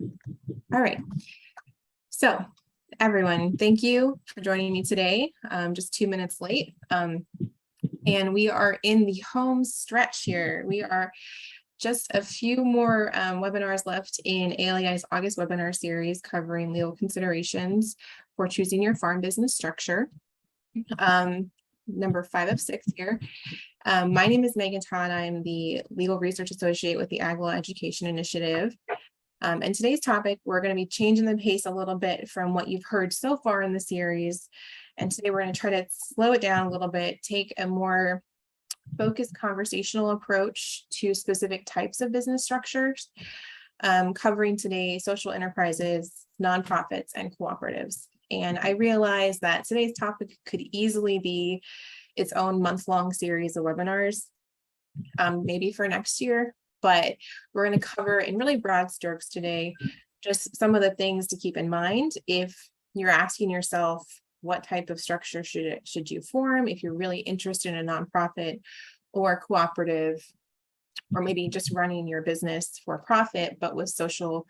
All right. So everyone, thank you for joining me today. Just 2 minutes late. And we are in the home stretch here. We are just a few more webinars left in ALEI's August webinar series covering legal considerations for choosing your farm business structure. Number 5 of 6 here. My name is Megan Todd. I'm the Legal Research Associate with the Ag Law Education Initiative. And today's topic, we're going to be changing the pace a little bit from what you've heard so far in the series. And today we're going to try to slow it down a little bit, take a more focused conversational approach to specific types of business structures, covering today social enterprises, nonprofits, and cooperatives. And I realize that today's topic could easily be its own month-long series of webinars, maybe for next year. But we're going to cover in really broad strokes today, just some of the things to keep in mind if you're asking yourself, what type of structure should you form if you're really interested in a nonprofit or cooperative, or maybe just running your business for profit, but with social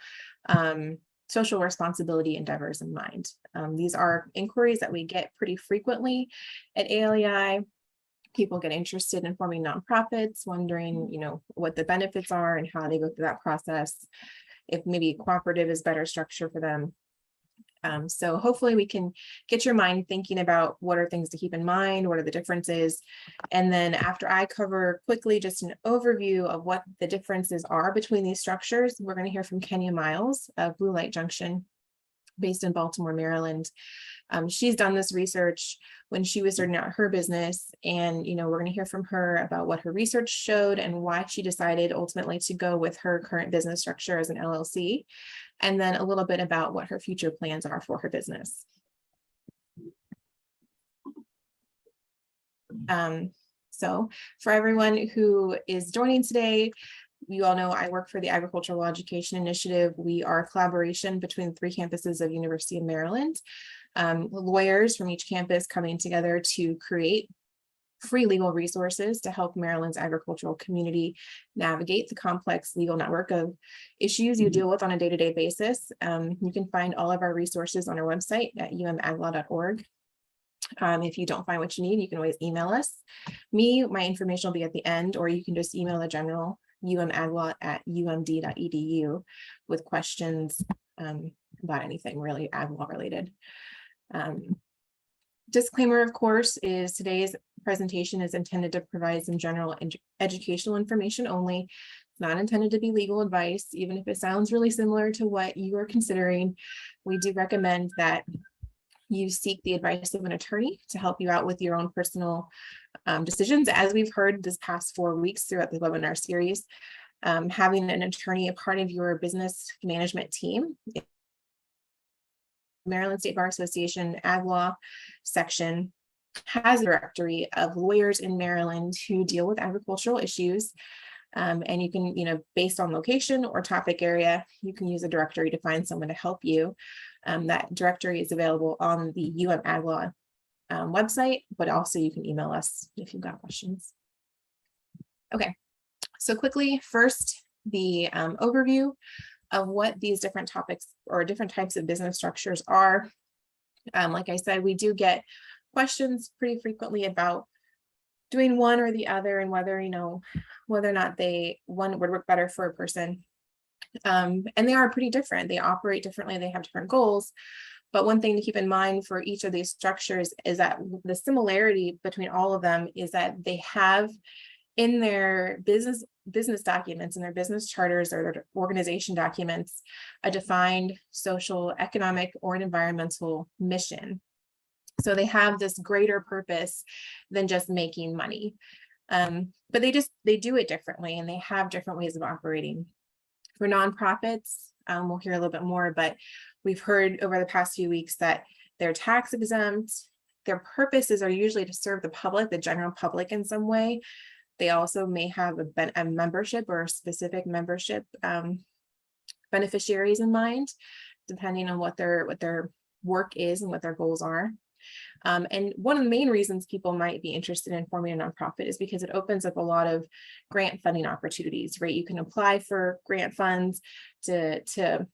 responsibility endeavors in mind. These are inquiries that we get pretty frequently at ALEI. People get interested in forming nonprofits, wondering, what the benefits are and how they go through that process, if maybe cooperative is better structure for them. So hopefully we can get your mind thinking about what are things to keep in mind, what are the differences. And then after I cover quickly just an overview of what the differences are between these structures, we're going to hear from Kenya Miles of Blue Light Junction, based in Baltimore, Maryland. She's done this research when she was starting out her business, and we're going to hear from her about what her research showed and why she decided ultimately to go with her current business structure as an LLC, and then a little bit about what her future plans are for her business. So for everyone who is joining today, you all know I work for the Agricultural Law Education Initiative. We are a collaboration between 3 campuses of University of Maryland, lawyers from each campus coming together to create free legal resources to help Maryland's agricultural community navigate the complex legal network of issues you deal with on a day-to-day basis. You can find all of our resources on our website at umaglaw.org. If you don't find what you need, you can always email us. My information will be at the end, or you can just email the general umaglaw@umd.edu with questions about anything really ag law related. Disclaimer, of course, is today's presentation is intended to provide some general educational information only. It's not intended to be legal advice, even if it sounds really similar to what you are considering. We do recommend that you seek the advice of an attorney to help you out with your own personal decisions. As we've heard this past 4 weeks throughout the webinar series, having an attorney a part of your business management team. Maryland State Bar Association Ag Law section has a directory of lawyers in Maryland who deal with agricultural issues. And you can, based on location or topic area, you can use a directory to find someone to help you. That directory is available on the Ag Law website, but also you can email us if you've got questions. Okay, so quickly, first, the overview of what these different topics or different types of business structures are. Like I said, we do get questions pretty frequently about doing one or the other and whether, whether or not one would work better for a person. And they are pretty different. They operate differently. They have different goals. But one thing to keep in mind for each of these structures is that the similarity between all of them is that they have in their business documents, in their business charters or their organization documents, a defined social, economic, or an environmental mission. So they have this greater purpose than just making money. But they do it differently, and they have different ways of operating. For nonprofits, we'll hear a little bit more, but we've heard over the past few weeks that they're tax exempt. Their purposes are usually to serve the public, the general public in some way. They also may have a membership or a specific membership beneficiaries in mind, depending on what their work is and what their goals are. And one of the main reasons people might be interested in forming a nonprofit is because it opens up a lot of grant funding opportunities, right? You can apply for grant funds to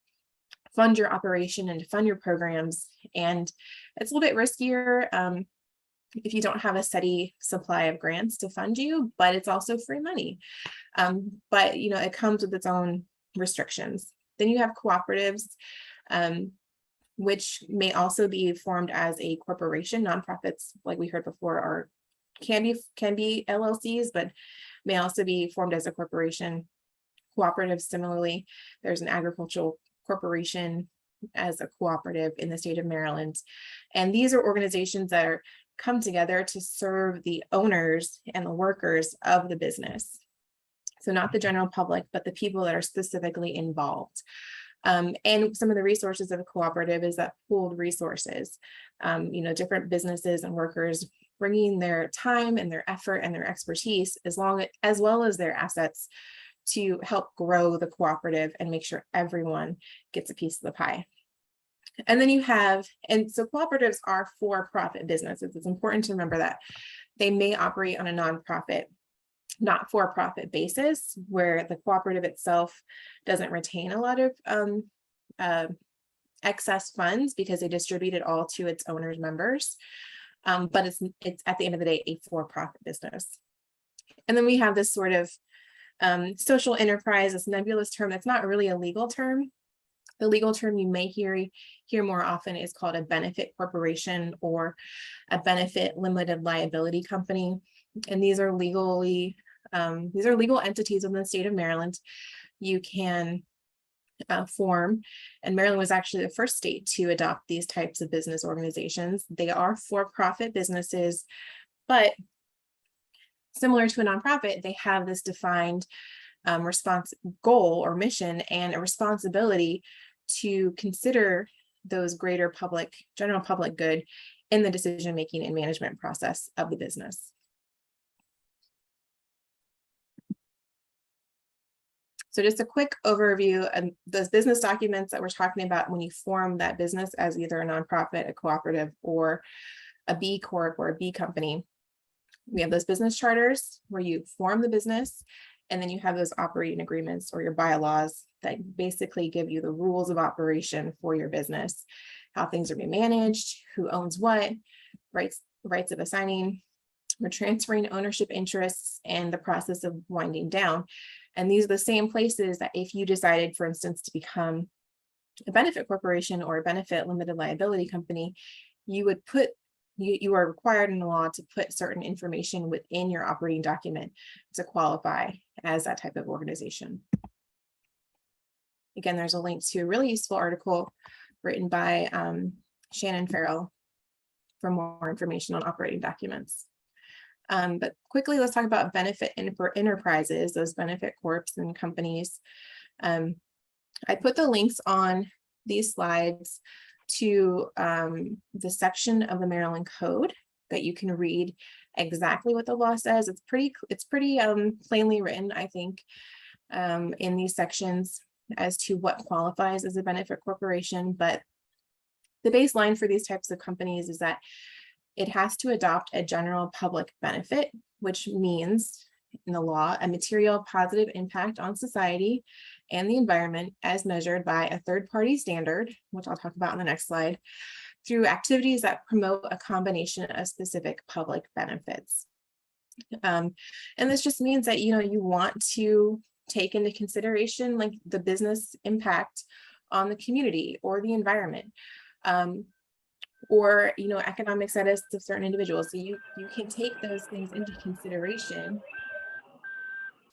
fund your operation and to fund your programs. And it's a little bit riskier if you don't have a steady supply of grants to fund you, but it's also free money. But it comes with its own restrictions. Then you have cooperatives, which may also be formed as a corporation. Nonprofits, like we heard before, can be LLCs, but may also be formed as a corporation. Cooperatives, similarly, there's an agricultural corporation as a cooperative in the state of Maryland. And these are organizations that come together to serve the owners and the workers of the business. So not the general public, but the people that are specifically involved. And some of the resources of a cooperative is that pooled resources, different businesses and workers bringing their time and their effort and their expertise as well as their assets to help grow the cooperative and make sure everyone gets a piece of the pie. And then so cooperatives are for-profit businesses. It's important to remember that they may operate on a nonprofit, not for-profit basis, where the cooperative itself doesn't retain a lot of excess funds because they distribute it all to its owners' members. But it's at the end of the day a for-profit business. And then we have this sort of social enterprise, this nebulous term that's not really a legal term. The legal term you may hear more often is called a benefit corporation or a benefit limited liability company. And these are legal entities within the state of Maryland. You can form, and Maryland was actually the first state to adopt these types of business organizations. They are for-profit businesses, but similar to a nonprofit, they have this defined goal or mission and a responsibility to consider those greater general public good in the decision-making and management process of the business. So just a quick overview of those business documents that we're talking about when you form that business as either a nonprofit, a cooperative, or a B Corp or a B company. We have those business charters where you form the business, and then you have those operating agreements or your bylaws that basically give you the rules of operation for your business, how things are being managed, who owns what, rights of assigning or transferring ownership interests, and the process of winding down. And these are the same places that if you decided, for instance, to become a benefit corporation or a benefit limited liability company, you would put you are required in the law to put certain information within your operating document to qualify as that type of organization. Again, there's a link to a really useful article written by Shannon Farrell for more information on operating documents. But quickly, let's talk about benefit enterprises, those benefit corps and companies. I put the links on these slides to the section of the Maryland Code that you can read exactly what the law says. It's pretty plainly written, I think, in these sections as to what qualifies as a benefit corporation. But the baseline for these types of companies is that it has to adopt a general public benefit, which means in the law, a material positive impact on society and the environment as measured by a third-party standard, which I'll talk about on the next slide, through activities that promote a combination of specific public benefits. And this just means that, you want to take into consideration like the business impact on the community or the environment, or economic status of certain individuals. So you can take those things into consideration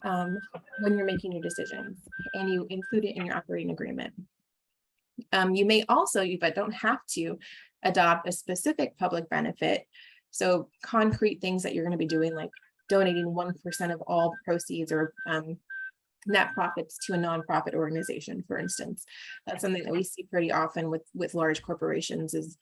when you're making your decisions, and you include it in your operating agreement. You may also, but don't have to, adopt a specific public benefit. So concrete things that you're going to be doing, like donating 1% of all proceeds or net profits to a nonprofit organization, for instance. That's something that we see pretty often with large corporations is,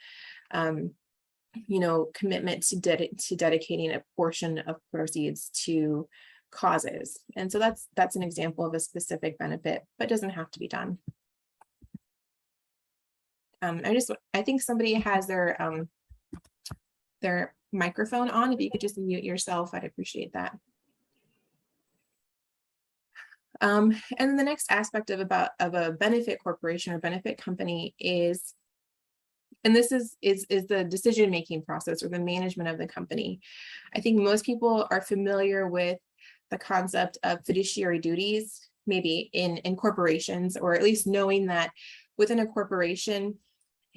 commitment to dedicating a portion of proceeds to causes. And so that's an example of a specific benefit, but doesn't have to be done. I think somebody has their microphone on. If you could just mute yourself, I'd appreciate that. And the next aspect of a benefit corporation or benefit company is, and this is the decision-making process or the management of the company. I think most people are familiar with the concept of fiduciary duties, maybe in corporations, or at least knowing that within a corporation,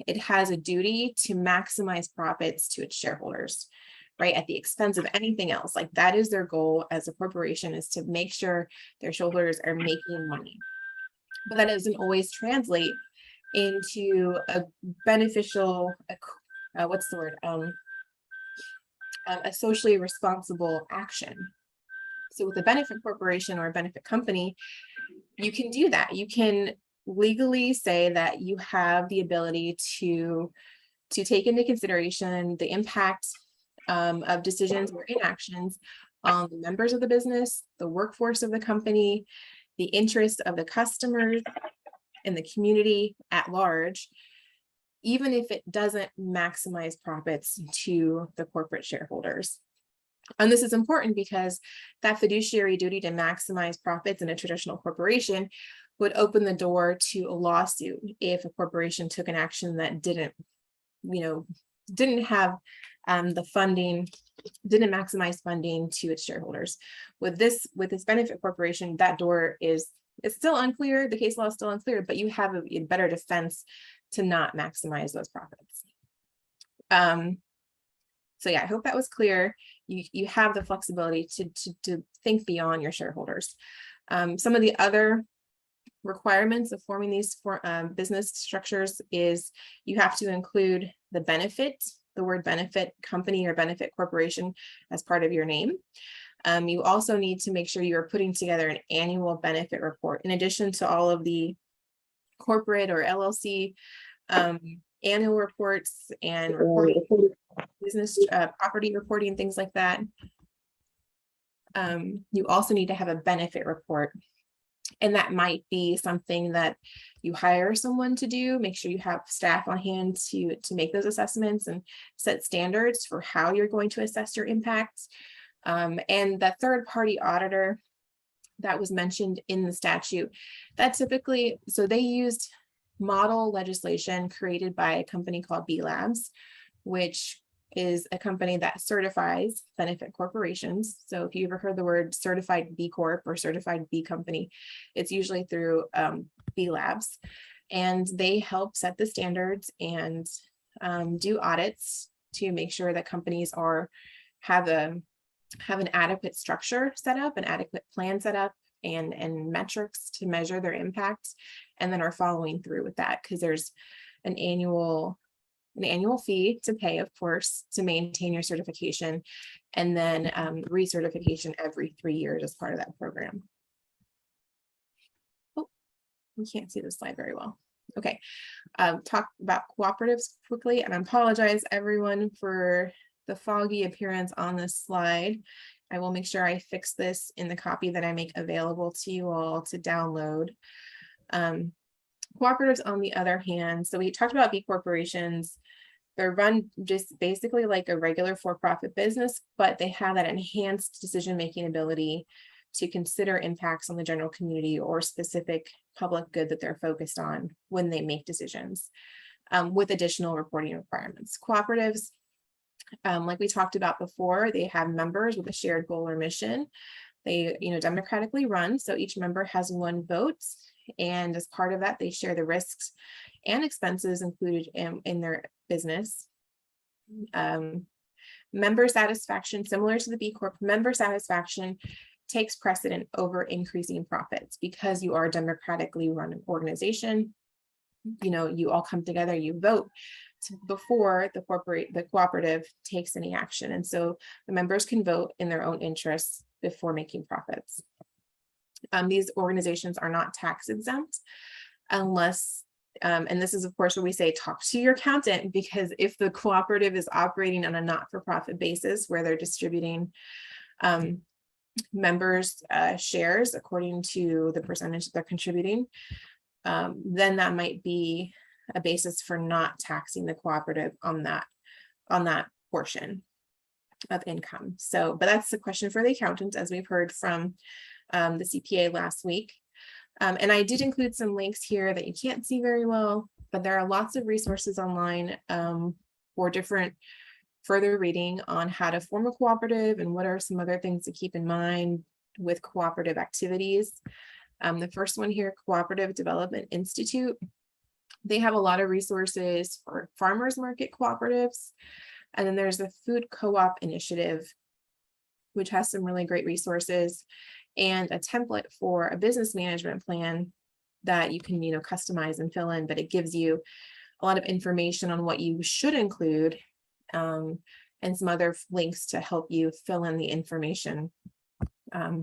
it has a duty to maximize profits to its shareholders, right? At the expense of anything else. Like that is their goal as a corporation, is to make sure their shareholders are making money. But that doesn't always translate into a beneficial, what's the word? A socially responsible action. So with a benefit corporation or a benefit company, you can do that. You can legally say that you have the ability to take into consideration the impact of decisions or inactions on the members of the business, the workforce of the company, the interests of the customers, and the community at large, even if it doesn't maximize profits to the corporate shareholders. And this is important because that fiduciary duty to maximize profits in a traditional corporation would open the door to a lawsuit if a corporation took an action that didn't have the funding, didn't maximize funding to its shareholders. With this benefit corporation, that door it's still unclear. The case law is still unclear, but you have a better defense to not maximize those profits. So yeah, I hope that was clear. You have the flexibility to think beyond your shareholders. Some of the other requirements of forming these business structures is you have to include the benefit, the word benefit company or benefit corporation as part of your name. You also need to make sure you are putting together an annual benefit report in addition to all of the corporate or LLC annual reports and reporting, business property reporting, things like that. You also need to have a benefit report. And that might be something that you hire someone to do. Make sure you have staff on hand to make those assessments and set standards for how you're going to assess your impacts. And the third-party auditor that was mentioned in the statute, that typically, so they used model legislation created by a company called B Labs, which is a company that certifies benefit corporations. So if you ever heard the word certified B Corp or certified B company, it's usually through B Labs. And they help set the standards and do audits to make sure that companies have an adequate structure set up, an adequate plan set up, and metrics to measure their impact, and then are following through with that, because there's an annual fee to pay, of course, to maintain your certification, and then recertification every 3 years as part of that program. Oh, you can't see this slide very well. Okay, talk about cooperatives quickly, and I apologize everyone for the foggy appearance on this slide. I will make sure I fix this in the copy that I make available to you all to download. Cooperatives, on the other hand, so we talked about B corporations. They're run just basically like a regular for-profit business, but they have that enhanced decision-making ability to consider impacts on the general community or specific public good that they're focused on when they make decisions, with additional reporting requirements. Cooperatives, like we talked about before, they have members with a shared goal or mission. They, democratically run, so each member has one vote, and as part of that, they share the risks and expenses included in their business. Member satisfaction, similar to the B Corp, member satisfaction takes precedent over increasing profits because you are a democratically run organization. You all come together, you vote before the cooperative takes any action. And so the members can vote in their own interests before making profits. These organizations are not tax exempt unless, and this is of course where we say talk to your accountant, because if the cooperative is operating on a not-for-profit basis where they're distributing members' shares according to the percentage that they're contributing, then that might be a basis for not taxing the cooperative on that portion of income. So, but that's the question for the accountant, as we've heard from the CPA last week. And I did include some links here that you can't see very well, but there are lots of resources online for different further reading on how to form a cooperative and what are some other things to keep in mind with cooperative activities. The first one here, Cooperative Development Institute. They have a lot of resources for farmers market cooperatives. And then there's the Food Co-op Initiative, which has some really great resources and a template for a business management plan that you can, customize and fill in, but it gives you a lot of information on what you should include, and some other links to help you fill in the information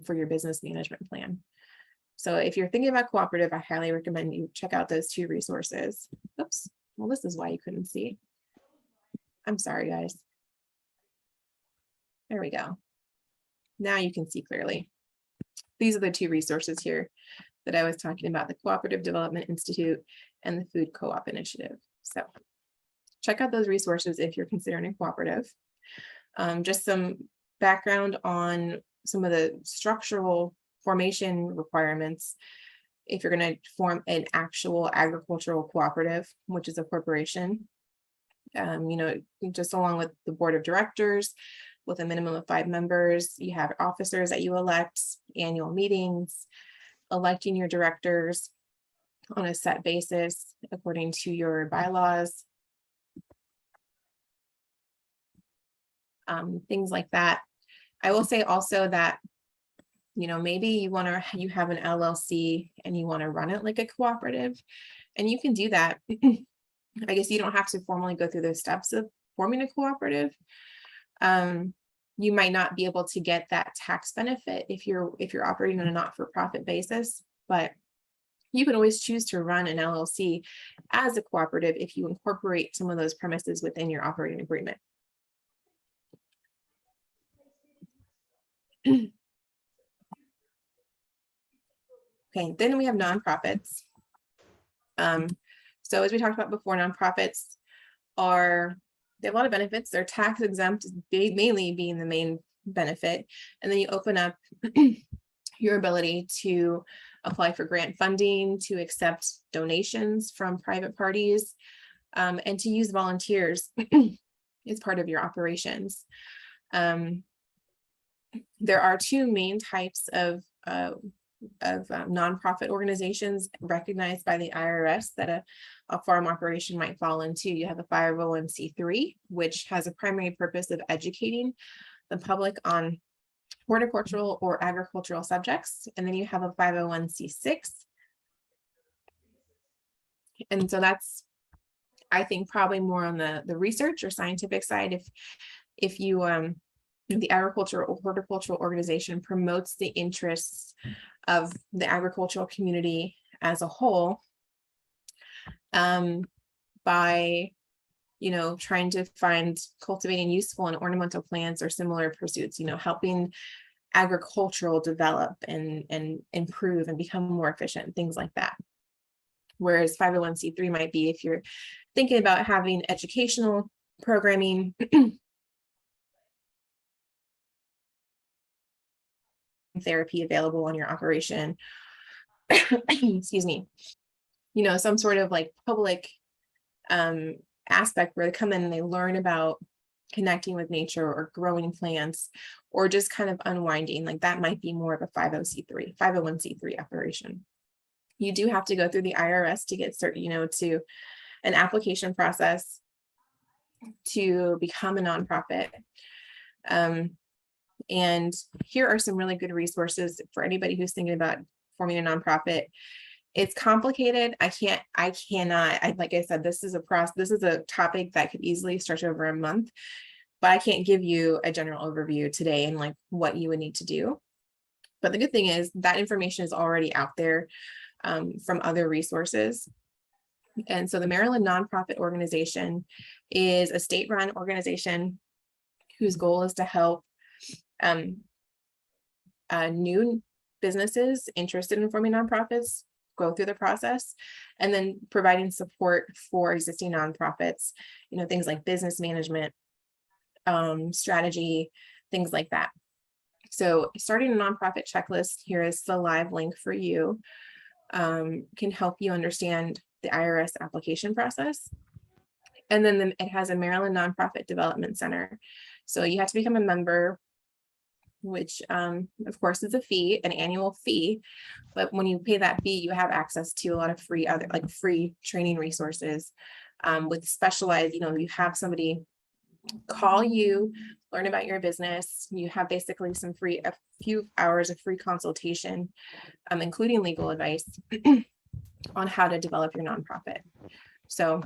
for your business management plan. So if you're thinking about cooperative, I highly recommend you check out those two resources. Oops, well, this is why you couldn't see. I'm sorry, guys. There we go. Now you can see clearly. These are the two resources here that I was talking about, the Cooperative Development Institute and the Food Co-op Initiative. So check out those resources if you're considering a cooperative. Just some background on some of the structural formation requirements if you're going to form an actual agricultural cooperative, which is a corporation. Just along with the board of directors, with a minimum of 5 members, you have officers that you elect, annual meetings, electing your directors on a set basis according to your bylaws, things like that. I will say also that, maybe you have an LLC and you want to run it like a cooperative, and you can do that. I guess you don't have to formally go through those steps of forming a cooperative. You might not be able to get that tax benefit if you're operating on a not-for-profit basis, but you can always choose to run an LLC as a cooperative if you incorporate some of those premises within your operating agreement. Okay, then we have nonprofits. So as we talked about before, nonprofits they have a lot of benefits. They're tax exempt, mainly being the main benefit. And then you open up your ability to apply for grant funding, to accept donations from private parties, and to use volunteers as part of your operations. There are 2 main types of nonprofit organizations recognized by the IRS that a farm operation might fall into. You have a 501c3, which has a primary purpose of educating the public on horticultural or agricultural subjects. And then you have a 501c6. And so that's, I think, probably more on the research or scientific side. If you the agricultural or horticultural organization promotes the interests of the agricultural community as a whole, by trying to find cultivating useful and ornamental plants or similar pursuits, helping agricultural develop and improve and become more efficient, things like that. Whereas 501c3 might be if you're thinking about having educational programming, therapy available on your operation, excuse me, some sort of like public aspect where they come in and they learn about connecting with nature or growing plants or just kind of unwinding, like that might be more of a 501c3 operation. You do have to go through the IRS to get certain, to an application process to become a nonprofit. And here are some really good resources for anybody who's thinking about forming a nonprofit. It's complicated. Like I said, this is a topic that could easily stretch over a month, but I can't give you a general overview today and like what you would need to do. But the good thing is that information is already out there from other resources. And so the Maryland Nonprofit Organization is a state-run organization whose goal is to help new businesses interested in forming nonprofits go through the process, and then providing support for existing nonprofits, things like business management, strategy, things like that. So starting a nonprofit checklist, here is the live link for you, can help you understand the IRS application process. And then it has a Maryland Nonprofit Development Center. So you have to become a member, which of course is a fee, an annual fee. But when you pay that fee, you have access to a lot of free free training resources with specialized, you have somebody call you, learn about your business. You have basically a few hours of free consultation, including legal advice on how to develop your nonprofit. So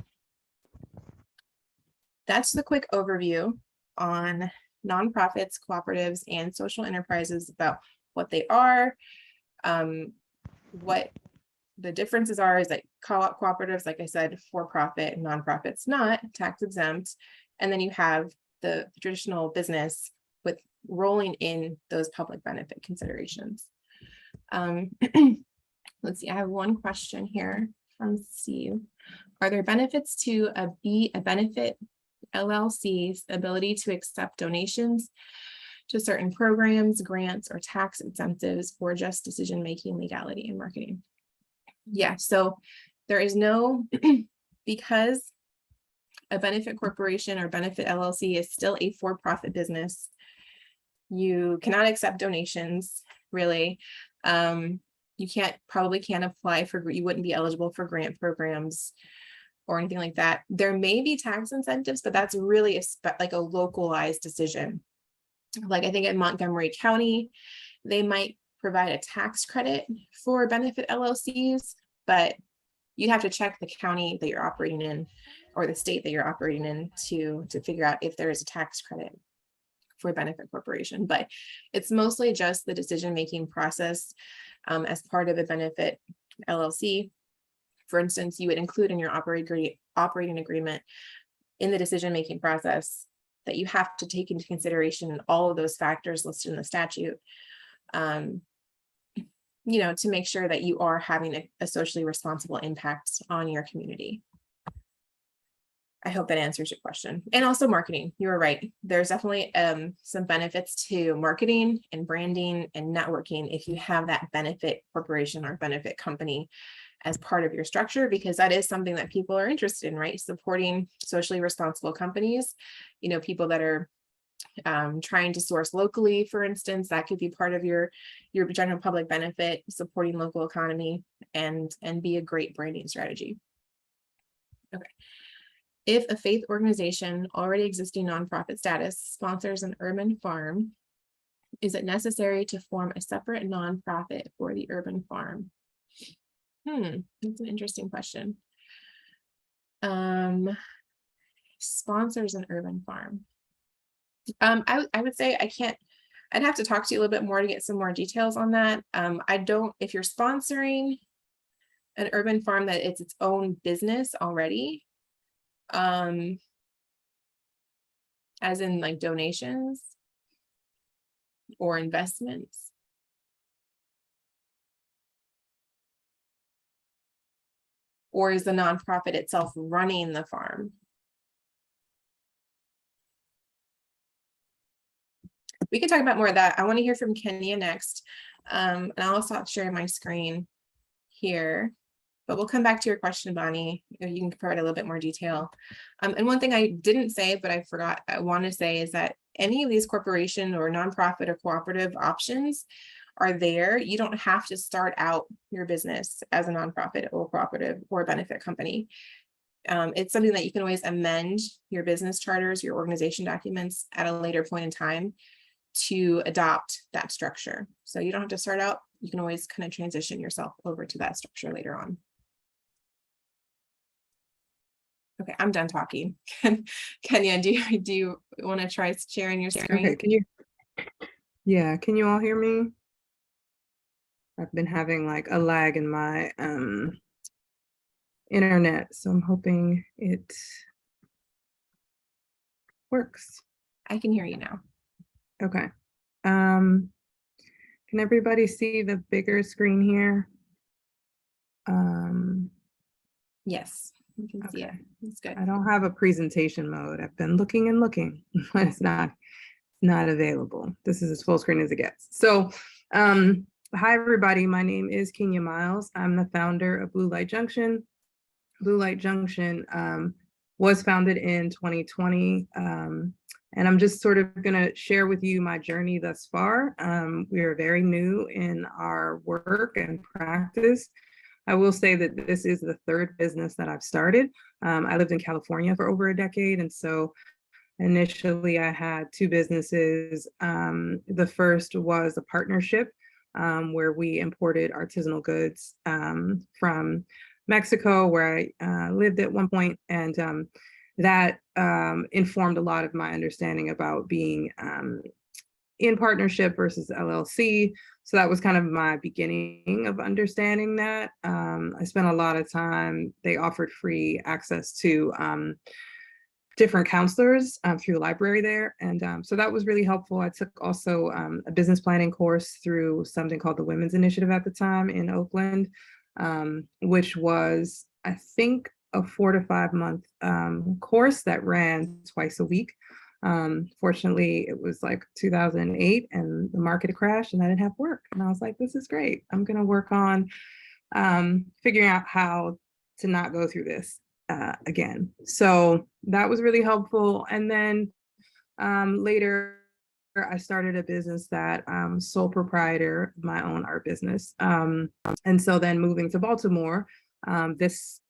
that's the quick overview on nonprofits, cooperatives, and social enterprises, about what they are, what the differences are is that co-op cooperatives, like I said, for-profit, and nonprofits not tax exempt. And then you have the traditional business with rolling in those public benefit considerations. Let's see, I have one question here from Steve. Are there benefits to a benefit LLC's ability to accept donations to certain programs, grants, or tax incentives, or just decision-making, legality, and marketing? Yeah, so there is no, because a benefit corporation or benefit LLC is still a for-profit business, you cannot accept donations, really. You probably can't apply for, you wouldn't be eligible for grant programs or anything like that. There may be tax incentives, but that's really like a localized decision. Like I think in Montgomery County, they might provide a tax credit for benefit LLCs, but you'd have to check the county that you're operating in or the state that you're operating in to figure out if there is a tax credit for a benefit corporation. But it's mostly just the decision-making process as part of a benefit LLC. For instance, you would include in your operating agreement in the decision-making process that you have to take into consideration all of those factors listed in the statute, to make sure that you are having a socially responsible impact on your community. I hope that answers your question. And also marketing, you were right. There's definitely some benefits to marketing and branding and networking if you have that benefit corporation or benefit company as part of your structure, because that is something that people are interested in, right? Supporting socially responsible companies, people that are trying to source locally, for instance, that could be part of your general public benefit, supporting local economy and be a great branding strategy. Okay. If a faith organization already existing nonprofit status sponsors an urban farm, is it necessary to form a separate nonprofit for the urban farm? That's an interesting question. Sponsors an urban farm. I would say I'd have to talk to you a little bit more to get some more details on that. If you're sponsoring an urban farm that it's its own business already, as in like donations or investments, or is the nonprofit itself running the farm? We can talk about more of that. I want to hear from Kenya next. And I'll stop sharing my screen here, but we'll come back to your question, Bonnie, if you can provide a little bit more detail. And one thing I didn't say, but I want to say is that any of these corporation or nonprofit or cooperative options are there. You don't have to start out your business as a nonprofit or cooperative or a benefit company. It's something that you can always amend your business charters, your organization documents at a later point in time to adopt that structure. So you don't have to start out, you can always kind of transition yourself over to that structure later on. Okay, I'm done talking. Kenya, do you want to try sharing your screen? Okay, can you all hear me? I've been having like a lag in my internet, so I'm hoping it works. I can hear you now. Okay. Can everybody see the bigger screen here? Yes, you can see it. It's good. I don't have a presentation mode. I've been looking and looking, but it's not. not available. This is as full screen as it gets. So, hi everybody, my name is Kenya Miles. I'm the founder of Blue Light Junction. Blue Light Junction was founded in 2020. And I'm just sort of gonna share with you my journey thus far. We are very new in our work and practice. I will say that this is the third business that I've started. I lived in California for over a decade, and so initially I had two businesses. The first was a partnership where we imported artisanal goods from Mexico, where I lived at one point, and that informed a lot of my understanding about being in partnership versus LLC. So that was kind of my beginning of understanding that. I spent a lot of time, they offered free access to different counselors through the library there. And so that was really helpful. I took also a business planning course through something called the Women's Initiative at the time in Oakland, which was, I think, a 4 to 5 month course that ran twice a week. Fortunately, it was like 2008 and the market crashed and I didn't have work. And I was like, this is great. I'm going to work on figuring out how to not go through this again. So that was really helpful. And then later, I started a business that sole proprietor of my own art business. And so then moving to Baltimore, this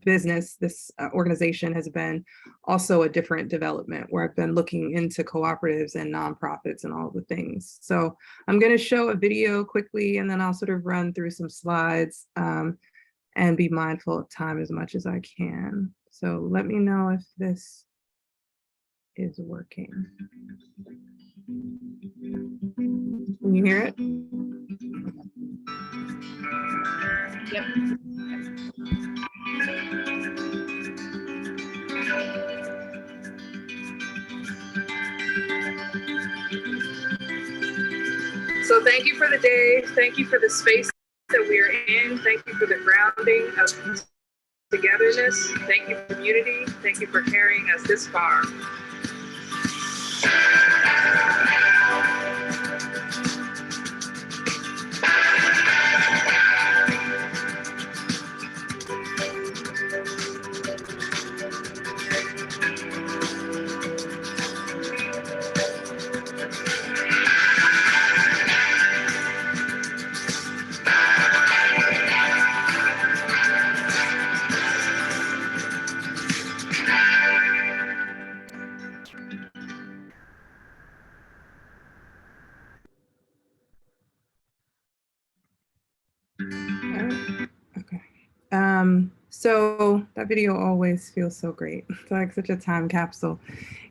business, this organization has been also a different development where I've been looking into cooperatives and nonprofits and all the things. So I'm going to show a video quickly, and then I'll sort of run through some slides and be mindful of time as much as I can. So let me know if this is working. Can you hear it? Yep. So thank you for the day. Thank you for the space that we are in. Thank you for the grounding of togetherness. Thank you for community. Thank you for carrying us this far. Okay. So that video always feels so great. It's like such a time capsule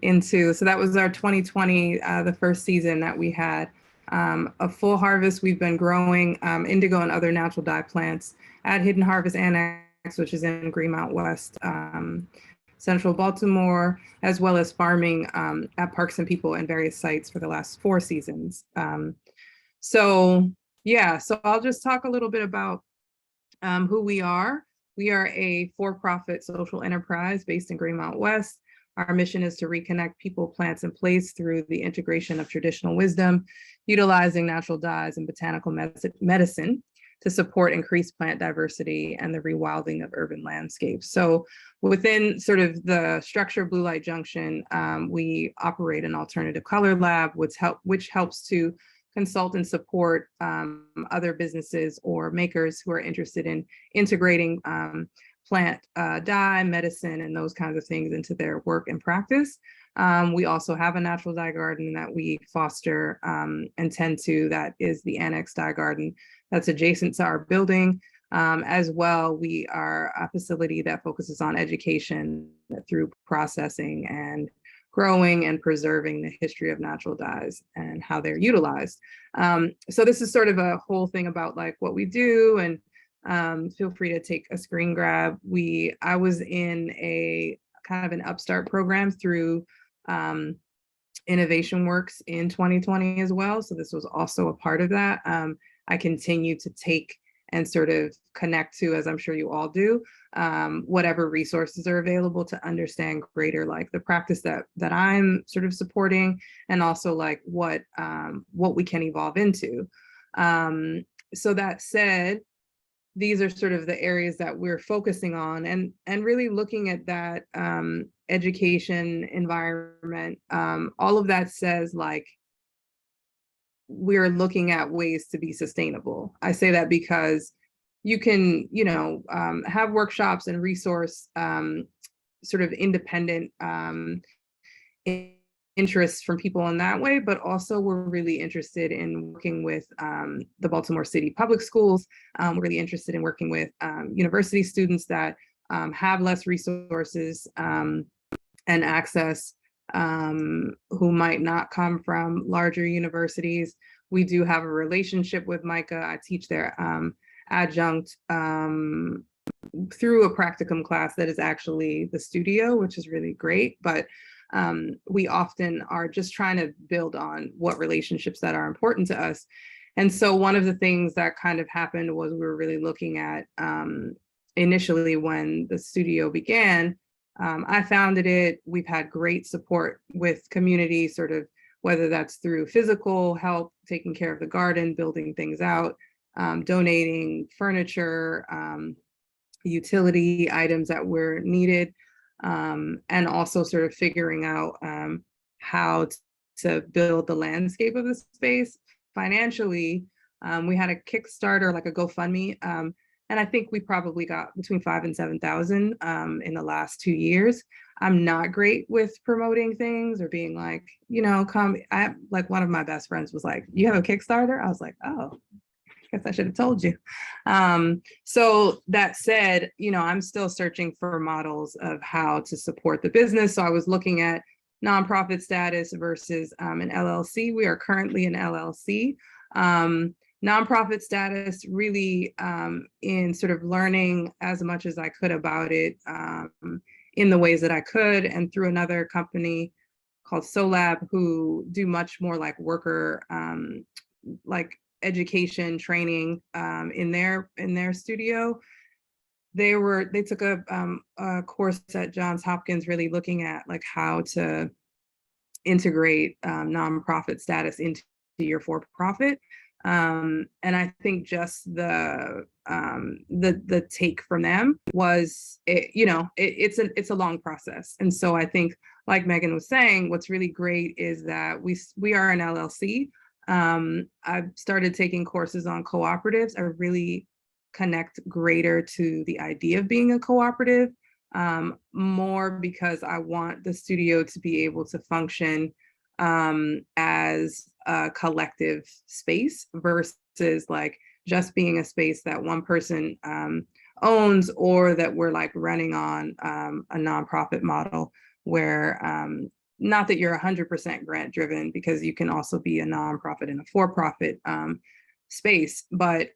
into, so that was our 2020, the first season that we had a full harvest. We've been growing indigo and other natural dye plants at Hidden Harvest Annex, which is in Greenmount West, Central Baltimore, as well as farming at Parks and People and various sites for the last 4 seasons. So yeah, so I'll just talk a little bit about who we are. We are a for-profit social enterprise based in Greenmount West. Our mission is to reconnect people, plants, and place through the integration of traditional wisdom, utilizing natural dyes and botanical medicine to support increased plant diversity and the rewilding of urban landscapes. So within sort of the structure of Blue Light Junction, we operate an alternative color lab, which helps to consult and support other businesses or makers who are interested in integrating plant dye, medicine, and those kinds of things into their work and practice. We also have a natural dye garden that we foster and tend to. That is the Annex Dye Garden that's adjacent to our building. As well, we are a facility that focuses on education through processing and growing and preserving the history of natural dyes and how they're utilized. So this is sort of a whole thing about like what we do, and feel free to take a screen grab. I was in a kind of an upstart program through Innovation Works in 2020 as well. So this was also a part of that. I continue to take and sort of connect to, as I'm sure you all do, whatever resources are available to understand greater, like the practice that I'm sort of supporting, and also like what we can evolve into. So that said, these are sort of the areas that we're focusing on, and really looking at that education environment. All of that says like we're looking at ways to be sustainable. I say that because you can, have workshops and resource sort of independent interests from people in that way, but also we're really interested in working with the Baltimore City Public Schools. We're really interested in working with university students that have less resources and access, who might not come from larger universities. We do have a relationship with Micah. I teach their adjunct through a practicum class that is actually the studio, which is really great. But we often are just trying to build on what relationships that are important to us. And so one of the things that kind of happened was we were really looking at initially when the studio began. I founded it. We've had great support with community, sort of, whether that's through physical help, taking care of the garden, building things out, donating furniture, utility items that were needed, and also sort of figuring out how to build the landscape of the space financially. We had a Kickstarter, like a GoFundMe, and I think we probably got between 5,000 and 7,000 in the last 2 years. I'm not great with promoting things or being like, come. Like one of my best friends was like, "You have a Kickstarter?" I was like, "Oh, I guess I should have told you." So that said, I'm still searching for models of how to support the business. So I was looking at nonprofit status versus an LLC. We are currently an LLC. Nonprofit status, really in sort of learning as much as I could about it in the ways that I could, and through another company called SoLab, who do much more like worker, like education training in their studio. They took a course at Johns Hopkins, really looking at like how to integrate nonprofit status into your for-profit. And I think just the take from them was, it's a long process. And so I think, like Megan was saying, what's really great is that we are an LLC. I've started taking courses on cooperatives. I really connect greater to the idea of being a cooperative, more because I want the studio to be able to function as a collective space versus like just being a space that one person owns, or that we're like running on a nonprofit model where not that you're 100% grant driven, because you can also be a nonprofit in a for-profit space, but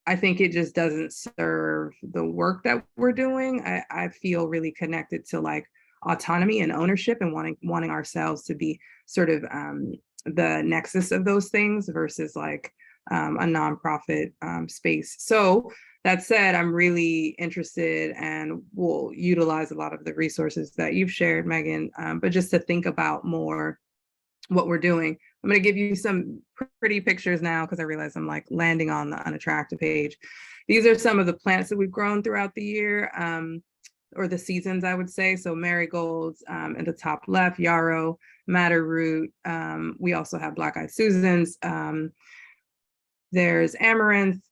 I think it just doesn't serve the work that we're doing. I feel really connected to like autonomy and ownership, and wanting ourselves to be sort of the nexus of those things versus like a nonprofit space. So that said, I'm really interested and will utilize a lot of the resources that you've shared, Megan, but just to think about more what we're doing. I'm going to give you some pretty pictures now because I realize I'm like landing on the unattractive page. These are some of the plants that we've grown throughout the year, or the seasons, I would say. So marigolds at the top left, yarrow, madder root. We also have black-eyed Susans. There's amaranth.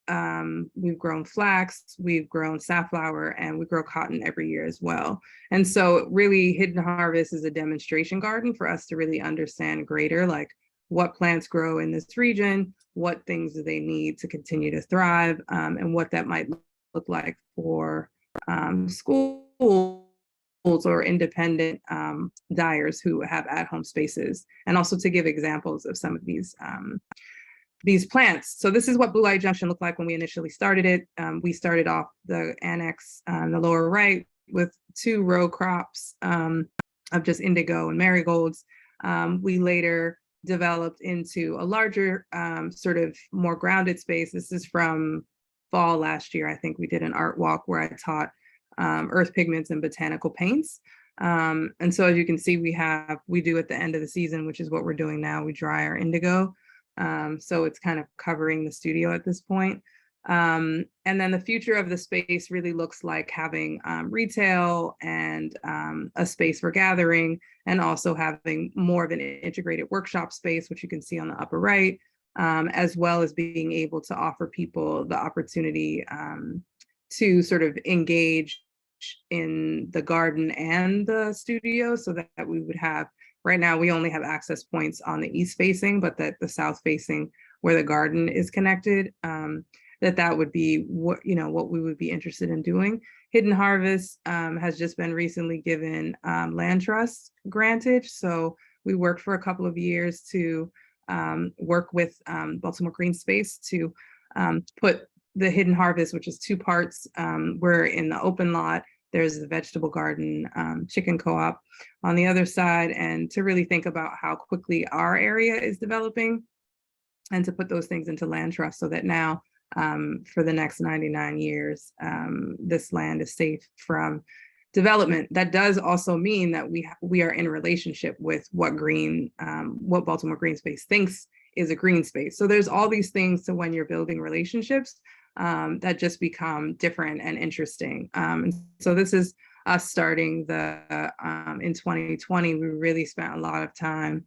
We've grown flax, we've grown safflower, and we grow cotton every year as well. And so really Hidden Harvest is a demonstration garden for us to really understand greater, like what plants grow in this region, what things do they need to continue to thrive, and what that might look like for schools or independent dyers who have at-home spaces, and also to give examples of some of these plants. So this is what Blue Light Junction looked like when we initially started it. We started off the annex on the lower right with 2 row crops of just indigo and marigolds. We later developed into a larger sort of more grounded space. This is from fall last year. I think we did an art walk where I taught earth pigments and botanical paints. And so as you can see, we do at the end of the season, which is what we're doing now, we dry our indigo. So it's kind of covering the studio at this point. And then the future of the space really looks like having retail and a space for gathering, and also having more of an integrated workshop space, which you can see on the upper right, as well as being able to offer people the opportunity to sort of engage in the garden and the studio, so that we would have, right now we only have access points on the east facing, but that the south facing where the garden is connected, that would be what we would be interested in doing. Hidden Harvest has just been recently given land trust granted. So we worked for a couple of years to work with Baltimore Green Space to put the Hidden Harvest, which is two parts. We're in the open lot. There's the vegetable garden, chicken co-op on the other side, and to really think about how quickly our area is developing, and to put those things into land trust so that now for the next 99 years, this land is safe from development. That does also mean that we are in relationship with what Baltimore Green Space thinks is a green space. So there's all these things to when you're building relationships that just become different and interesting. And so this is us starting in 2020, we really spent a lot of time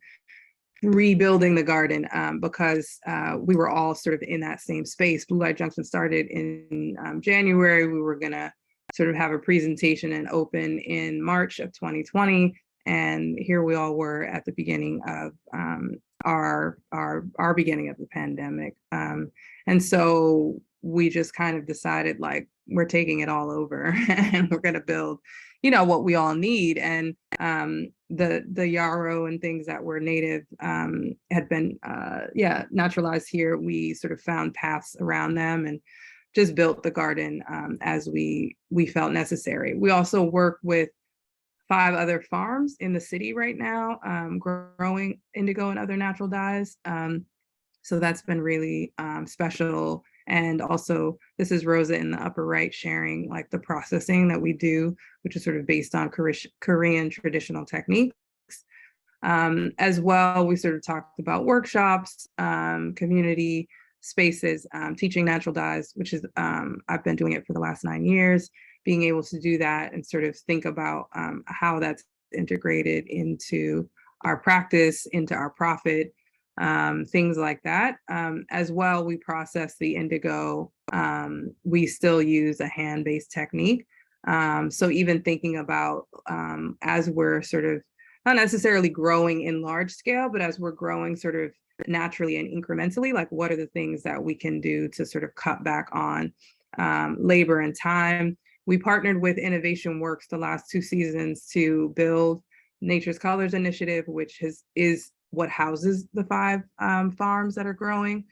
rebuilding the garden because we were all sort of in that same space. Blue Light Junction started in January. We were gonna sort of have a presentation and open in March of 2020. And here we all were at the beginning of our beginning of the pandemic. And so we just kind of decided, like, we're taking it all over and we're going to build, what we all need. And the yarrow and things that were native had been, naturalized here. We sort of found paths around them and just built the garden as we felt necessary. We also work with 5 other farms in the city right now, growing indigo and other natural dyes. So that's been really special. And also, this is Rosa in the upper right sharing like the processing that we do, which is sort of based on Korean traditional techniques. As well, we sort of talked about workshops, community spaces, teaching natural dyes, which is, I've been doing it for the last 9 years, being able to do that and sort of think about how that's integrated into our practice, into our profit, things like that. As well, we process the indigo. We still use a hand-based technique. So even thinking about as we're sort of not necessarily growing in large scale, but as we're growing sort of naturally and incrementally, like what are the things that we can do to sort of cut back on labor and time. We partnered with Innovation Works the last 2 seasons to build Nature's Colors Initiative, which is what houses the 5 farms that are growing.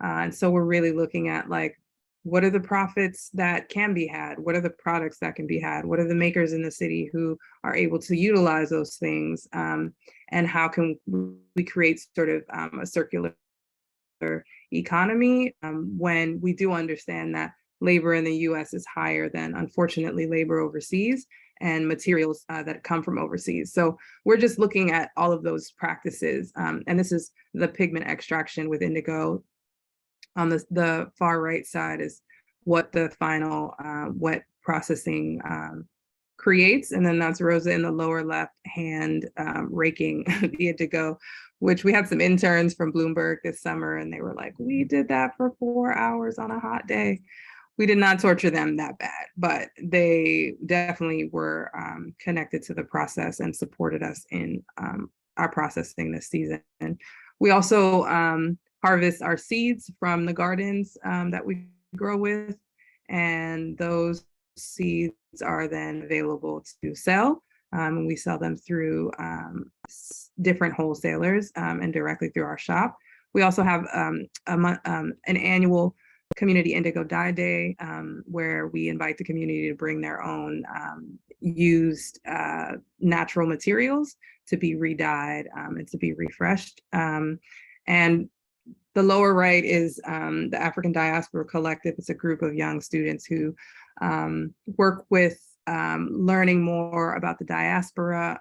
And so we're really looking at like, what are the profits that can be had? What are the products that can be had? What are the makers in the city who are able to utilize those things? And how can we create sort of a circular economy when we do understand that labor in the US is higher than, unfortunately, labor overseas and materials that come from overseas. So we're just looking at all of those practices. And this is the pigment extraction with indigo. On the far right side is what the final wet processing creates. And then that's Rosa in the lower left hand raking the indigo, which we had some interns from Bloomberg this summer, and they were like, we did that for 4 hours on a hot day. We did not torture them that bad, but they definitely were connected to the process and supported us in our processing this season. We also harvest our seeds from the gardens that we grow with, and those seeds are then available to sell. We sell them through different wholesalers and directly through our shop. We also have an annual Community Indigo Dye Day, where we invite the community to bring their own used natural materials to be re-dyed and to be refreshed. And the lower right is the African Diaspora Collective. It's a group of young students who work with learning more about the diaspora.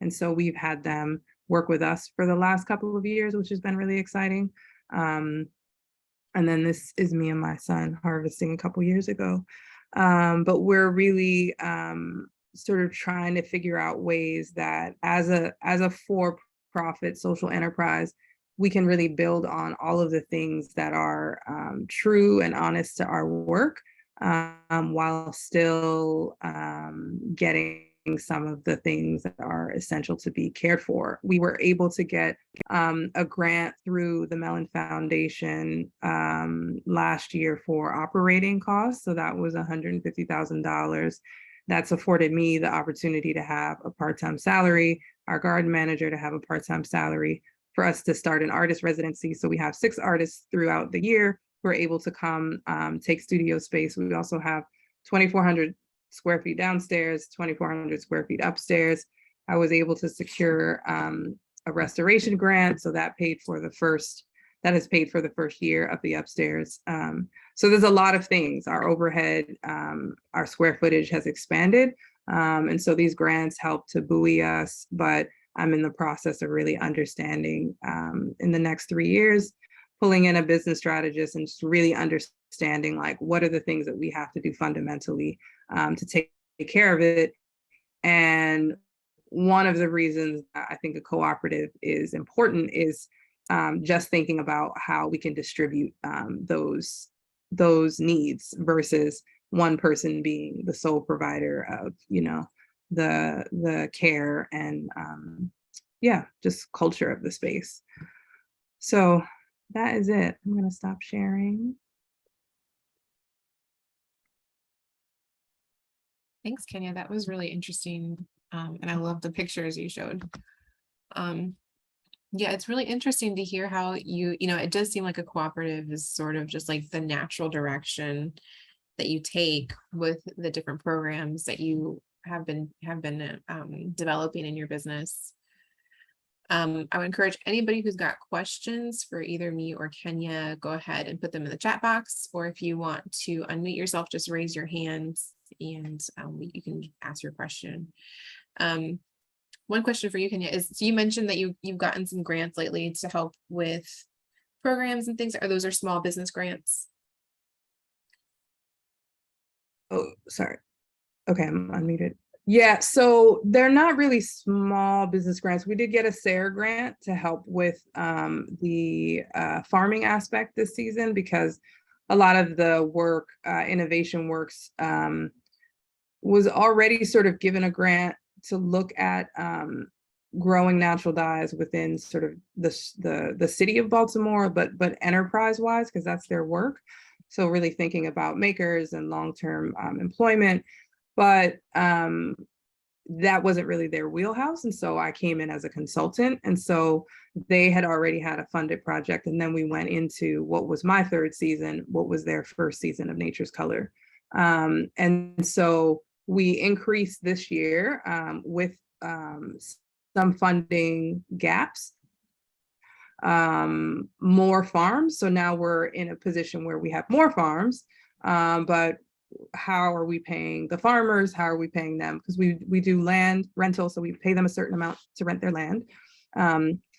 And so we've had them work with us for the last couple of years, which has been really exciting. And then this is me and my son harvesting a couple years ago. But we're really sort of trying to figure out ways that as a for-profit social enterprise, we can really build on all of the things that are true and honest to our work, while still getting some of the things that are essential to be cared for. We were able to get a grant through the Mellon Foundation last year for operating costs. So that was $150,000. That's afforded me the opportunity to have a part-time salary, our garden manager to have a part-time salary, for us to start an artist residency. So we have 6 artists throughout the year who are able to come take studio space. We also have 2,400 square feet downstairs, 2,400 square feet upstairs. I was able to secure a restoration grant, so that has paid for the first year of the upstairs. So there's a lot of things. Our overhead, our square footage has expanded. And so these grants help to buoy us, but I'm in the process of really understanding in the next 3 years, pulling in a business strategist and just really understanding like what are the things that we have to do fundamentally to take care of it. And one of the reasons I think a cooperative is important is just thinking about how we can distribute those needs versus one person being the sole provider of, the care and just culture of the space. So that is it. I'm going to stop sharing. Thanks, Kenya. That was really interesting. And I love the pictures you showed. Yeah, it's really interesting to hear how it does seem like a cooperative is sort of just like the natural direction that you take with the different programs that you have been developing in your business. I would encourage anybody who's got questions for either me or Kenya, go ahead and put them in the chat box, or if you want to unmute yourself, just raise your hand and you can ask your question. One question for you, Kenya, is so you mentioned that you've gotten some grants lately to help with programs and things. Those are small business grants? Oh, sorry. Okay, I'm unmuted. Yeah, so they're not really small business grants. We did get a SARE grant to help with the farming aspect this season, because a lot of the work, Innovation Works, was already sort of given a grant to look at growing natural dyes within sort of the city of Baltimore, but enterprise-wise, because that's their work. So really thinking about makers and long-term employment. But that wasn't really their wheelhouse. And so I came in as a consultant. And so they had already had a funded project. And then we went into what was my 3rd season, what was their 1st season of Nature's Color. And so we increased this year with some funding gaps, more farms. So now we're in a position where we have more farms, but how are we paying the farmers? How are we paying them? Because we do land rental, so we pay them a certain amount to rent their land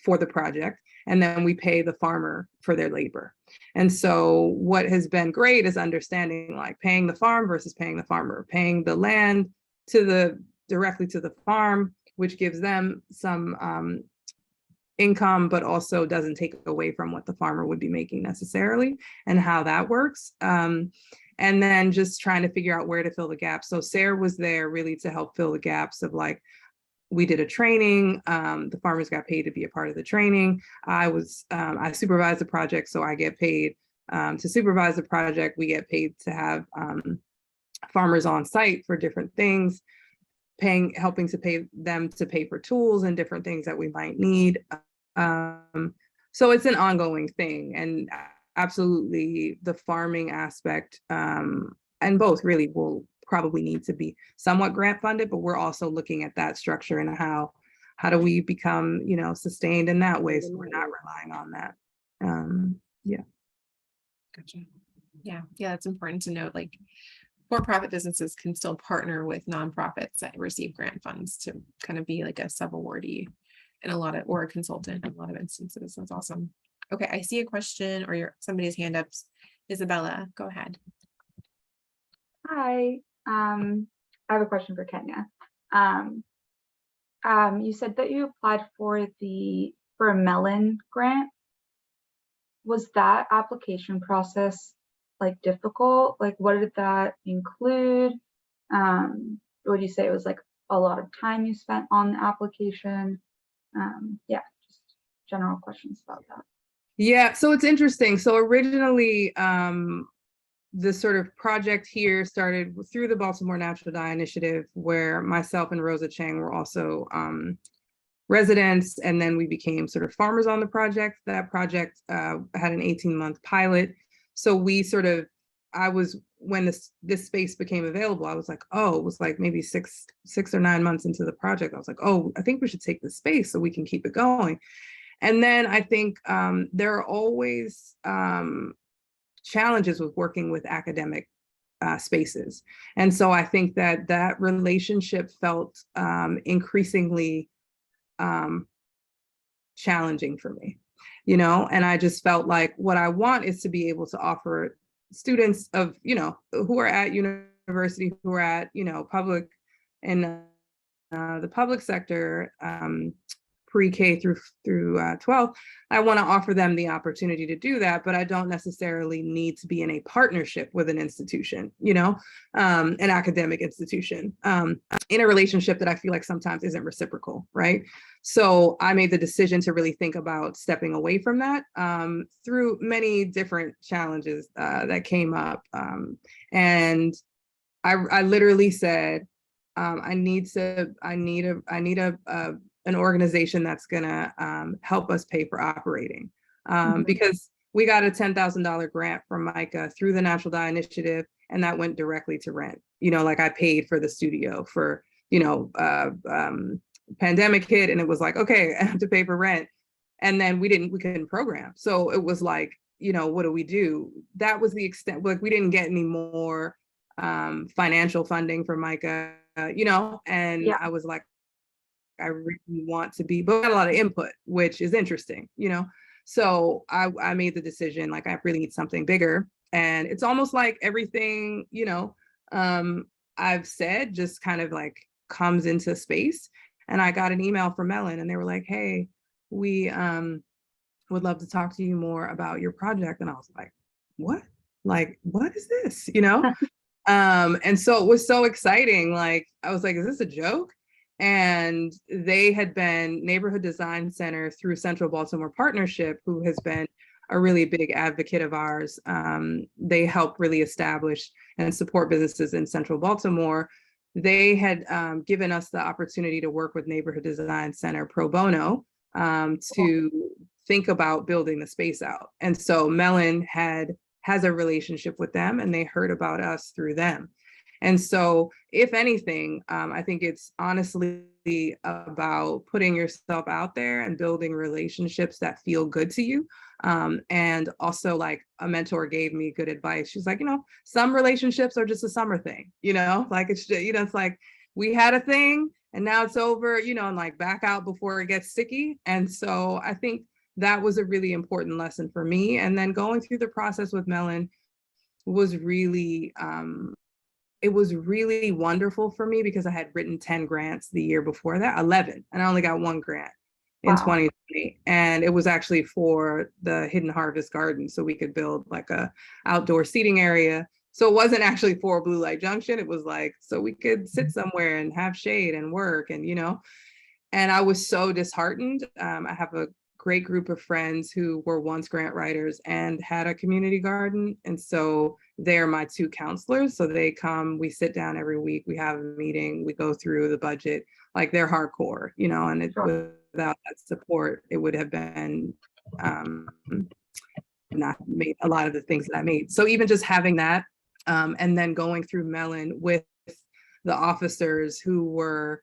for the project, and then we pay the farmer for their labor. And so what has been great is understanding like paying the farm versus paying the farmer, paying the land directly to the farm, which gives them some income, but also doesn't take away from what the farmer would be making necessarily, and how that works. And then just trying to figure out where to fill the gaps. So Sarah was there really to help fill the gaps of like, we did a training, the farmers got paid to be a part of the training. I supervised the project, so I get paid to supervise the project. We get paid to have farmers on site for different things, helping to pay them to pay for tools and different things that we might need. So it's an ongoing thing. And absolutely the farming aspect, and both really will probably need to be somewhat grant funded, but we're also looking at that structure and how do we become, sustained in that way, so we're not relying on that. Yeah. Gotcha. Yeah, it's important to note, like, for-profit businesses can still partner with nonprofits that receive grant funds to kind of be like a sub-awardee in a lot of, or a consultant in a lot of instances. That's awesome. Okay, I see a question or somebody's hand up. Isabella, go ahead. Hi, I have a question for Kenya. You said that you applied for a melon grant. Was that application process like difficult? Like, what did that include? Would you say it was like a lot of time you spent on the application? Yeah, just general questions about that. Yeah, so it's interesting. So originally, the sort of project here started through the Baltimore Natural Dye Initiative, where myself and Rosa Chang were also residents, and then we became sort of farmers on the project. That project had an 18-month pilot. So we sort of, when this space became available, I was like, oh, it was like maybe six or 9 months into the project. I was like, oh, I think we should take this space so we can keep it going. And then I think there are always challenges with working with academic spaces. And so I think that relationship felt increasingly challenging for me, and I just felt like what I want is to be able to offer students of, who are at university, who are at, public and the public sector, pre-K through 12, I want to offer them the opportunity to do that, but I don't necessarily need to be in a partnership with an institution, an academic institution, in a relationship that I feel like sometimes isn't reciprocal, right? So I made the decision to really think about stepping away from that through many different challenges that came up. And I literally said, I need an organization that's gonna help us pay for operating, because we got a $10,000 grant from Micah through the Natural Dye Initiative, and that went directly to rent. Like I paid for the studio for, pandemic hit, and it was like, okay, I have to pay for rent, and then we couldn't program. So it was like, what do we do? That was the extent. Like we didn't get any more financial funding from Micah, and yeah. I was like, I really want to be, but I got a lot of input, which is interesting, So I made the decision, like I really need something bigger. And it's almost like everything, I've said just kind of like comes into space. And I got an email from Mellon and they were like, hey, we would love to talk to you more about your project. And I was like, what? Like, what is this? And so it was so exciting. Like, I was like, is this a joke? And they had been Neighborhood Design Center through Central Baltimore Partnership, who has been a really big advocate of ours. They help really establish and support businesses in Central Baltimore. They had given us the opportunity to work with Neighborhood Design Center pro bono to think about building the space out. And so Mellon has a relationship with them, and they heard about us through them. And so, if anything, I think it's honestly about putting yourself out there and building relationships that feel good to you. And also, like a mentor gave me good advice. She's like, some relationships are just a summer thing, like it's just, it's like we had a thing and now it's over, and like back out before it gets sticky. And so I think that was a really important lesson for me. And then going through the process with Mellon was really, it was really wonderful for me because I had written 10 grants the year before that, 11, and I only got one grant in 2020. And it was actually for the Hidden Harvest Garden. So we could build like a outdoor seating area. So it wasn't actually for Blue Light Junction. It was like, so we could sit somewhere and have shade and work and, and I was so disheartened. I have a great group of friends who were once grant writers and had a community garden. And so they're my two counselors. So they come, we sit down every week, we have a meeting, we go through the budget, like they're hardcore, and without that support, it would have been not made a lot of the things that I made. So even just having that, and then going through Mellon with the officers who were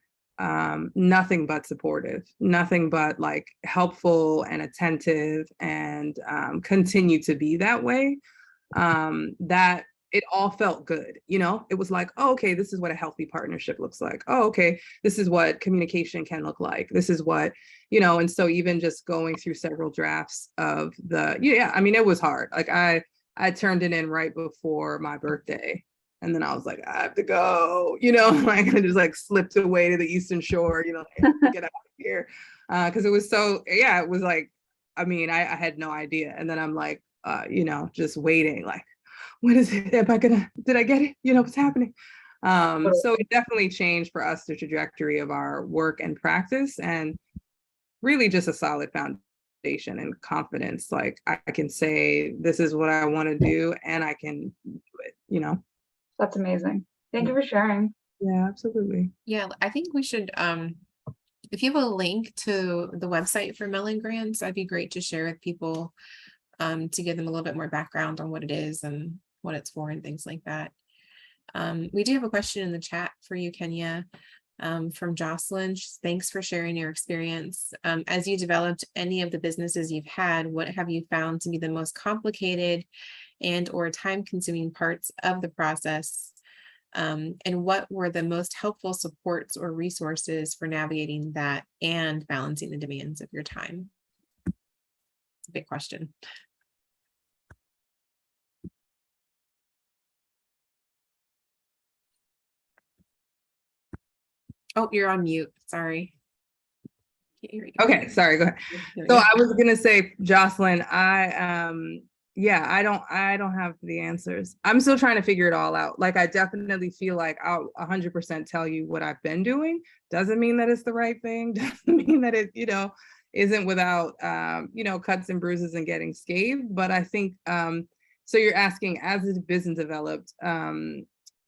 nothing but supportive, nothing but like helpful and attentive, and continue to be that way, that it all felt good. It was like, oh, okay, this is what a healthy partnership looks like. Oh, okay, this is what communication can look like. This is what, and so even just going through several drafts of I mean, it was hard. Like I turned it in right before my birthday. And then I was like, I have to go, like I just like slipped away to the Eastern Shore, get out of here. Cause it was it was like, I mean, I had no idea. And then I'm like, just waiting, like, what is it? Did I get it? What's happening? So it definitely changed for us the trajectory of our work and practice, and really just a solid foundation and confidence. Like I can say, this is what I want to do and I can do it, That's amazing. Thank you for sharing. Yeah, absolutely. Yeah, I think we should, if you have a link to the website for Mellon Grants, that'd be great to share with people, to give them a little bit more background on what it is and what it's for and things like that. We do have a question in the chat for you, Kenya, from Jocelyn. Thanks for sharing your experience. As you developed any of the businesses you've had, what have you found to be the most complicated and or time-consuming parts of the process? And what were the most helpful supports or resources for navigating that and balancing the demands of your time? It's a big question. Oh, you're on mute. Sorry. Okay, sorry, go ahead. So I was gonna say, Jocelyn, I don't have the answers. I'm still trying to figure it all out. Like I definitely feel like I'll 100% tell you what I've been doing. Doesn't mean that it's the right thing. Doesn't mean that it, isn't without cuts and bruises and getting scathed. But I think so you're asking, as the business developed,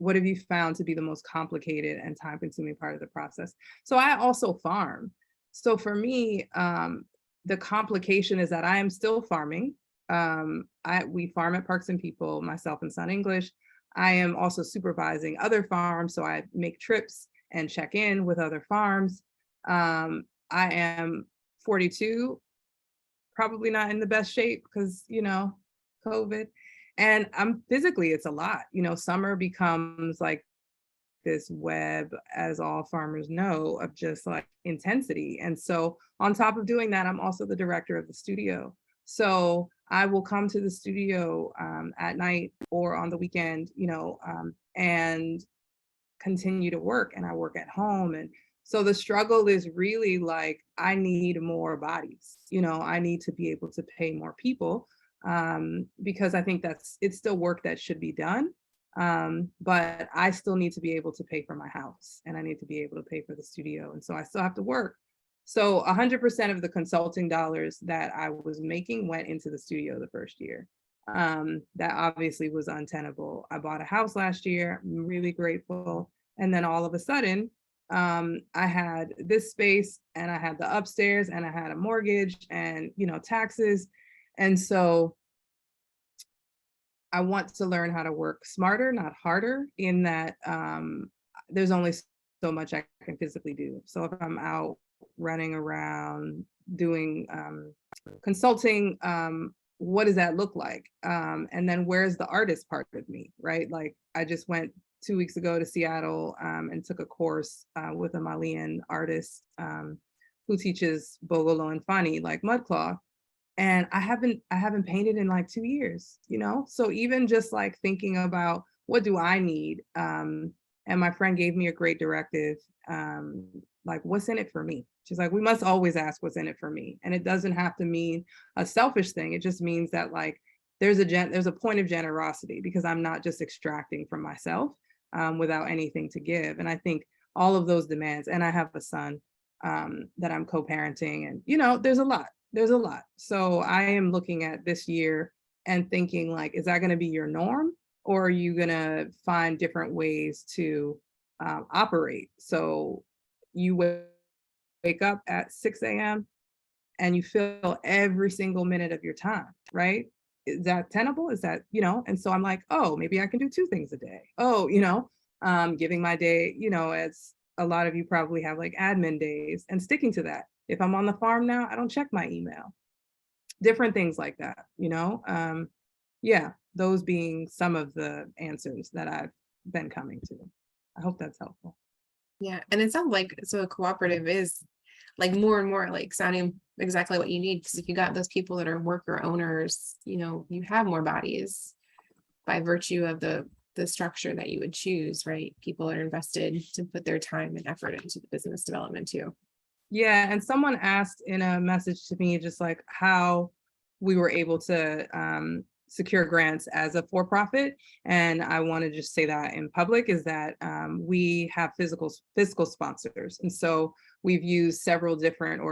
what have you found to be the most complicated and time-consuming part of the process? So I also farm. So for me, the complication is that I am still farming. We farm at Parks and People, myself and Son English. I am also supervising other farms, so I make trips and check in with other farms. I am 42, probably not in the best shape because, COVID. And I'm physically, it's a lot. Summer becomes like this web, as all farmers know, of just like intensity. And so on top of doing that, I'm also the director of the studio. So I will come to the studio at night or on the weekend, and continue to work, and I work at home. And so the struggle is really like, I need more bodies, I need to be able to pay more people, because I think it's still work that should be done. But I still need to be able to pay for my house, and I need to be able to pay for the studio. And so I still have to work. So 100% of the consulting dollars that I was making went into the studio the first year. That obviously was untenable. I bought a house last year. I'm really grateful. And then all of a sudden, I had this space, and I had the upstairs, and I had a mortgage and, taxes. And so I want to learn how to work smarter, not harder, in that there's only so much I can physically do. So if I'm out running around doing consulting, what does that look like? And then where's the artist part of me, right? Like I just went 2 weeks ago to Seattle and took a course with a Malian artist who teaches Bogolo and Fani, like mudcloth. And I haven't painted in like 2 years, So even just like thinking about what do I need? And my friend gave me a great directive, like, what's in it for me? She's like, we must always ask what's in it for me. And it doesn't have to mean a selfish thing. It just means that like, there's a point of generosity, because I'm not just extracting from myself without anything to give. And I think all of those demands, and I have a son that I'm co-parenting, and there's a lot. So I am looking at this year and thinking like, is that going to be your norm, or are you going to find different ways to operate? So you wake up at 6 a.m. and you fill every single minute of your time, right? is that tenable? Is that, and so I'm like, oh, maybe I can do 2 things a day. Oh, giving my day, as a lot of you probably have like admin days and sticking to that. If I'm on the farm now, I don't check my email. Different things like that, yeah, those being some of the answers that I've been coming to. I hope that's helpful. Yeah, and it sounds like, so a cooperative is like more and more like sounding exactly what you need, because if you got those people that are worker owners, you have more bodies by virtue of the structure that you would choose, right? People are invested to put their time and effort into the business development too. Yeah, and someone asked in a message to me just like how we were able to secure grants as a for-profit. And I want to just say that in public is that we have fiscal sponsors. And so we've used several different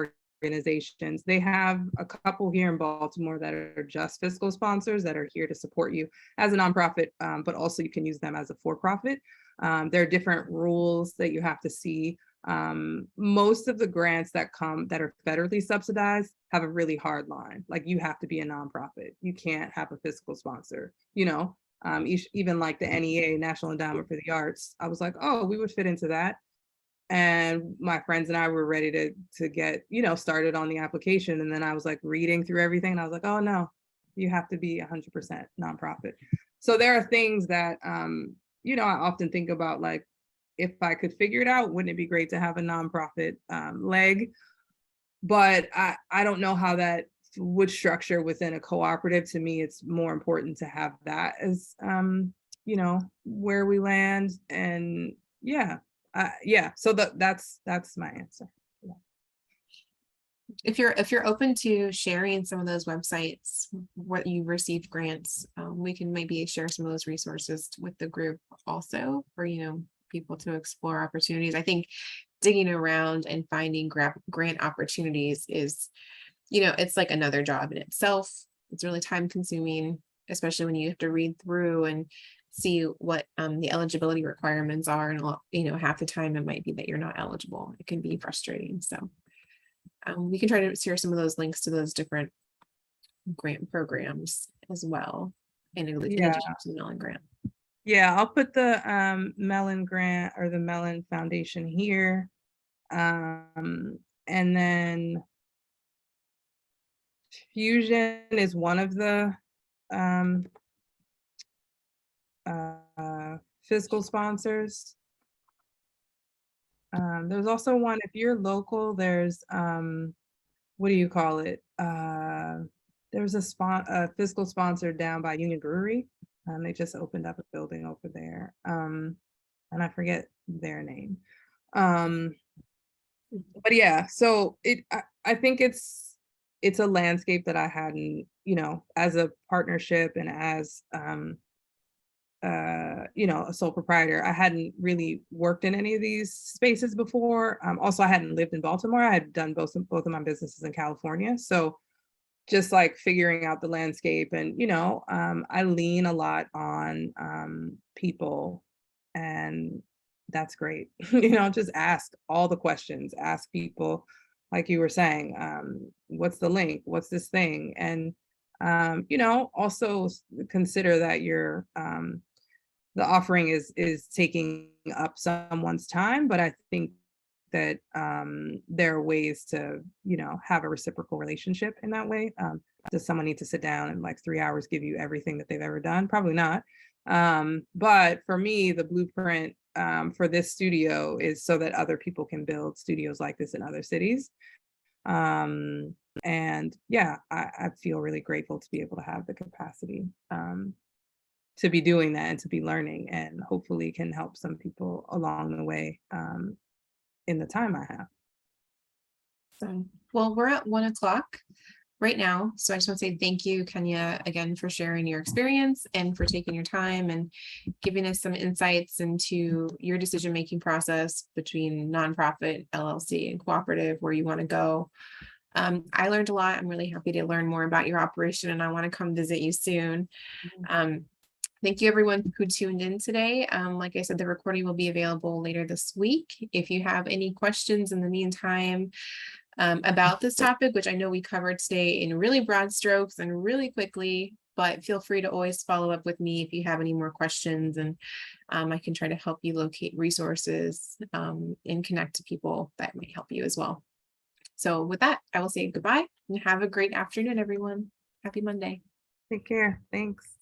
organizations. They have a couple here in Baltimore that are just fiscal sponsors that are here to support you as a nonprofit, but also you can use them as a for-profit. There are different rules that you have to see. Most of the grants that are federally subsidized have a really hard line. Like you have to be a nonprofit. You can't have a fiscal sponsor, even like the NEA, National Endowment for the Arts. I was like, oh, we would fit into that. And my friends and I were ready to get, started on the application. And then I was like reading through everything and I was like, oh no, you have to be 100% nonprofit. So there are things that, I often think about, like, if I could figure it out, wouldn't it be great to have a nonprofit leg? But I don't know how that would structure within a cooperative. To me, it's more important to have that as, where we land. And yeah. So that's my answer. Yeah. If you're open to sharing some of those websites, what you received grants, we can maybe share some of those resources with the group also for, people to explore opportunities. I think digging around and finding grant opportunities is, it's like another job in itself. It's really time consuming, especially when you have to read through and see what the eligibility requirements are. And, half the time it might be that you're not eligible. It can be frustrating. So we can try to share some of those links to those different grant programs as well. In addition to the Mellon grant. Yeah, I'll put the Mellon grant or the Mellon Foundation here. And then Fusion is one of the fiscal sponsors. There's also one, if you're local, there's what do you call it? There's a fiscal sponsor down by Union Brewery. They just opened up a building over there. And I forget their name. But yeah, so I think it's a landscape that I hadn't, as a partnership and as a sole proprietor, I hadn't really worked in any of these spaces before. Also, I hadn't lived in Baltimore. I had done both of my businesses in California. So just like figuring out the landscape and, I lean a lot on people, and that's great. Just ask all the questions, ask people, like you were saying, what's the link? What's this thing? And, also consider that the offering is taking up someone's time, but I think that there are ways to, have a reciprocal relationship in that way. Does someone need to sit down and like 3 hours give you everything that they've ever done? Probably not. But for me, the blueprint for this studio is so that other people can build studios like this in other cities. And yeah, I feel really grateful to be able to have the capacity to be doing that and to be learning, and hopefully can help some people along the way in the time I have. So, well, we're at 1:00 right now. So I just want to say thank you, Kenya, again, for sharing your experience and for taking your time and giving us some insights into your decision-making process between nonprofit, LLC, and cooperative, where you want to go. I learned a lot. I'm really happy to learn more about your operation, and I want to come visit you soon. Thank you, everyone who tuned in today. Like I said, the recording will be available later this week. If you have any questions in the meantime about this topic, which I know we covered today in really broad strokes and really quickly, but feel free to always follow up with me if you have any more questions, and I can try to help you locate resources and connect to people that may help you as well. So with that, I will say goodbye and have a great afternoon, everyone. Happy Monday. Take care. Thanks.